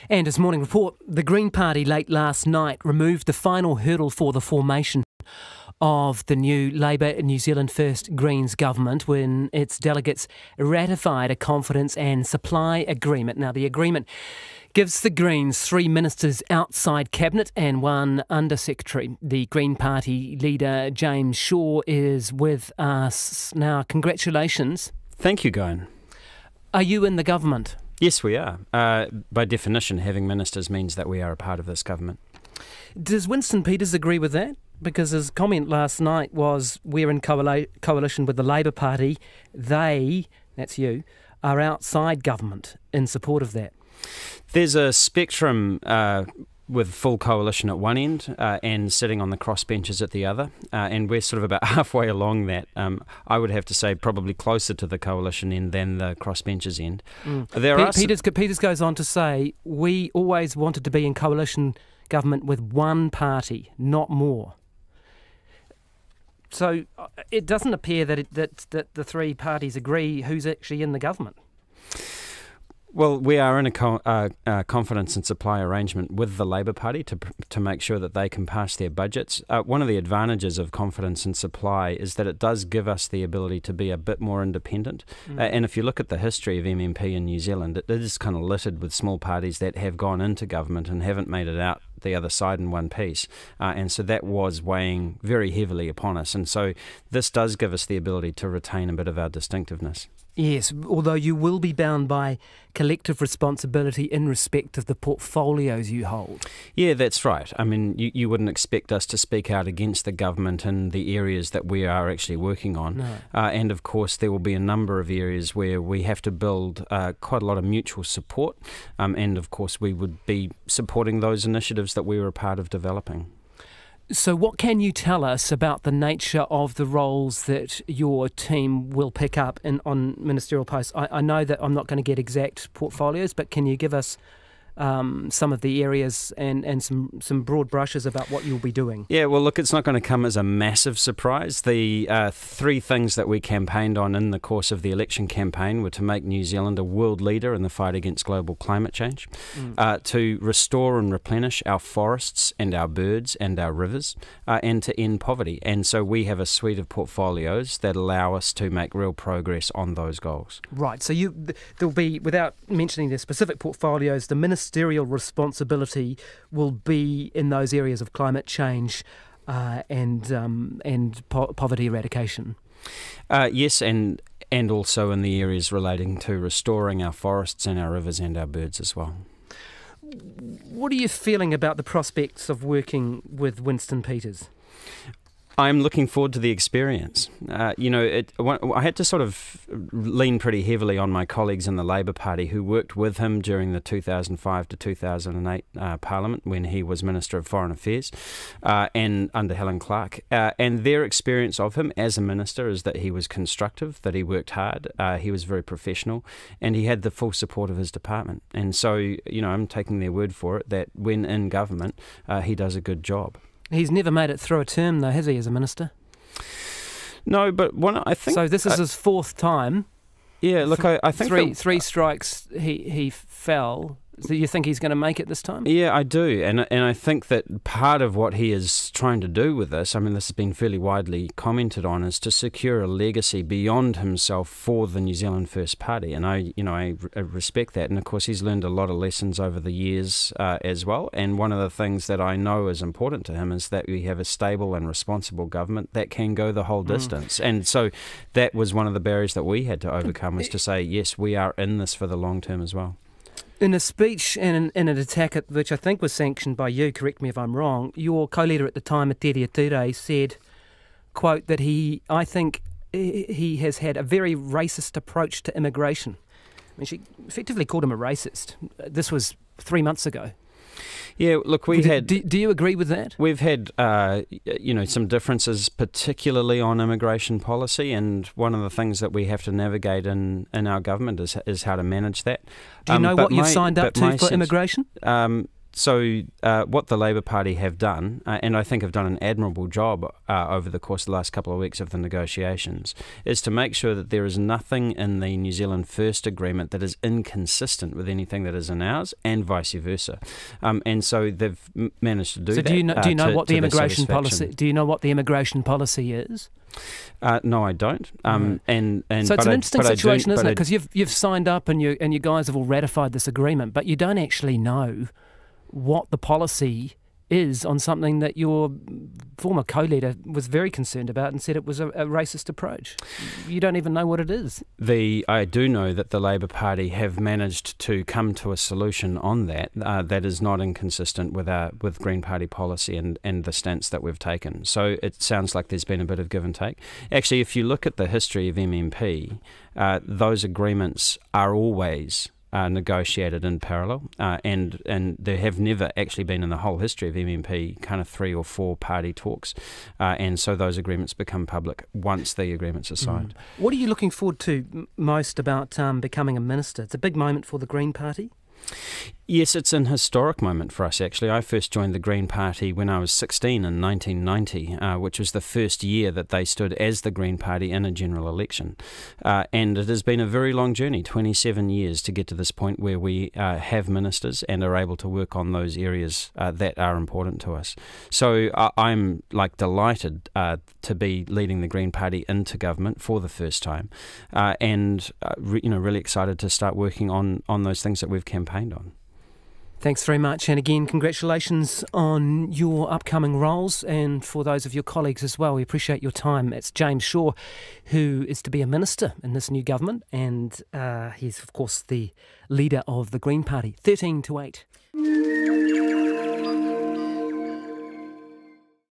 And as Morning Report, the Green Party late last night removed the final hurdle for the formation of the new Labour and New Zealand First Greens government when its delegates ratified a confidence and supply agreement. Now, the agreement gives the Greens 3 ministers outside Cabinet and 1 undersecretary. The Green Party leader, James Shaw, is with us now. Congratulations. Thank you, Guyon. Are you in the government? Yes, we are. By definition, having ministers means that we are a part of this government. Does Winston Peters agree with that? Because his comment last night was, we're in coalition with the Labour Party. They, that's you, are outside government in support of that. There's a spectrum with full coalition at one end and sitting on the crossbenches at the other, and we're sort of about halfway along that. I would have to say probably closer to the coalition end than the crossbenches end. Peters goes on to say, we always wanted to be in coalition government with one party, not more. So it doesn't appear that the 3 parties agree who's actually in the government. Well, we are in a confidence and supply arrangement with the Labour Party to make sure that they can pass their budgets. One of the advantages of confidence and supply is that it does give us the ability to be a bit more independent. And if you look at the history of MMP in New Zealand, it is kind of littered with small parties that have gone into government and haven't made it out the other side in one piece. And so that was weighing very heavily upon us. And so this does give us the ability to retain a bit of our distinctiveness. Yes, although you will be bound by collective responsibility in respect of the portfolios you hold. Yeah, that's right. I mean, you wouldn't expect us to speak out against the government in the areas that we are actually working on. No. And of course, there will be a number of areas where we have to build quite a lot of mutual support. And of course, we would be supporting those initiatives that we were a part of developing. So what can you tell us about the nature of the roles that your team will pick up on ministerial posts? I know that I'm not going to get exact portfolios, but can you give us some of the areas and some broad brushes about what you'll be doing? Yeah, well, look, it's not going to come as a massive surprise. The 3 things that we campaigned on in the course of the election campaign were to make New Zealand a world leader in the fight against global climate change, to restore and replenish our forests and our birds and our rivers, and to end poverty. And so we have a suite of portfolios that allow us to make real progress on those goals. Right, so there'll be, without mentioning the specific portfolios, the ministerial responsibility will be in those areas of climate change and poverty eradication. Yes, and also in the areas relating to restoring our forests and our rivers and our birds as well. What are you feeling about the prospects of working with Winston Peters? I'm looking forward to the experience. I had to sort of lean pretty heavily on my colleagues in the Labour Party who worked with him during the 2005 to 2008 Parliament when he was Minister of Foreign Affairs and under Helen Clark. And their experience of him as a minister is that he was constructive, that he worked hard, he was very professional, and he had the full support of his department. And so, I'm taking their word for it that when in government, he does a good job. He's never made it through a term, though, has he, as a minister? No, but I think... So this is his 4th time. Yeah, look, I think... Three strikes he fell. So you think he's going to make it this time? Yeah, I do. And I think that part of what he is trying to do with this, I mean, this has been fairly widely commented on, is to secure a legacy beyond himself for the New Zealand First Party. And I respect that. And of course, he's learned a lot of lessons over the years as well. And one of the things that I know is important to him is that we have a stable and responsible government that can go the whole distance. And so that was one of the barriers that we had to overcome, was to say, yes, we are in this for the long term as well. In a speech and in an attack which I think was sanctioned by you, correct me if I'm wrong, your co-leader at the time, Tere Ture, said, quote, that I think he has had a very racist approach to immigration. I mean, she effectively called him a racist. This was 3 months ago. Yeah, look, Do you agree with that? We've had, some differences, particularly on immigration policy, and one of the things that we have to navigate in our government is how to manage that. Do you know what you've signed up to for immigration? So what the Labour Party have done, and I think have done an admirable job over the course of the last couple of weeks of the negotiations, is to make sure that there is nothing in the New Zealand First Agreement that is inconsistent with anything that is in ours, and vice versa. And so they've managed to do that. So do you know what the immigration policy? satisfaction. Do you know what the immigration policy is? No, I don't. So it's an interesting situation, isn't it? Because you've signed up and you guys have all ratified this agreement, but you don't actually know what the policy is on something that your former co-leader was very concerned about and said it was a racist approach. You don't even know what it is. I do know that the Labour Party have managed to come to a solution on that that is not inconsistent with Green Party policy and the stance that we've taken. So it sounds like there's been a bit of give and take. Actually, if you look at the history of MMP, those agreements are always negotiated in parallel, and there have never actually been in the whole history of MMP kind of 3 or 4 party talks, and so those agreements become public once the agreements are signed. What are you looking forward to most about becoming a minister? It's a big moment for the Green Party. Yes, it's an historic moment for us, actually. I first joined the Green Party when I was 16 in 1990, which was the first year that they stood as the Green Party in a general election. And it has been a very long journey, 27 years, to get to this point where we have ministers and are able to work on those areas that are important to us. So I'm delighted to be leading the Green Party into government for the first time, and really excited to start working on those things that we've campaigned on. Thanks very much, and again, congratulations on your upcoming roles, and for those of your colleagues as well. We appreciate your time. It's James Shaw, who is to be a minister in this new government, and he's, of course, the leader of the Green Party. 13 to 8.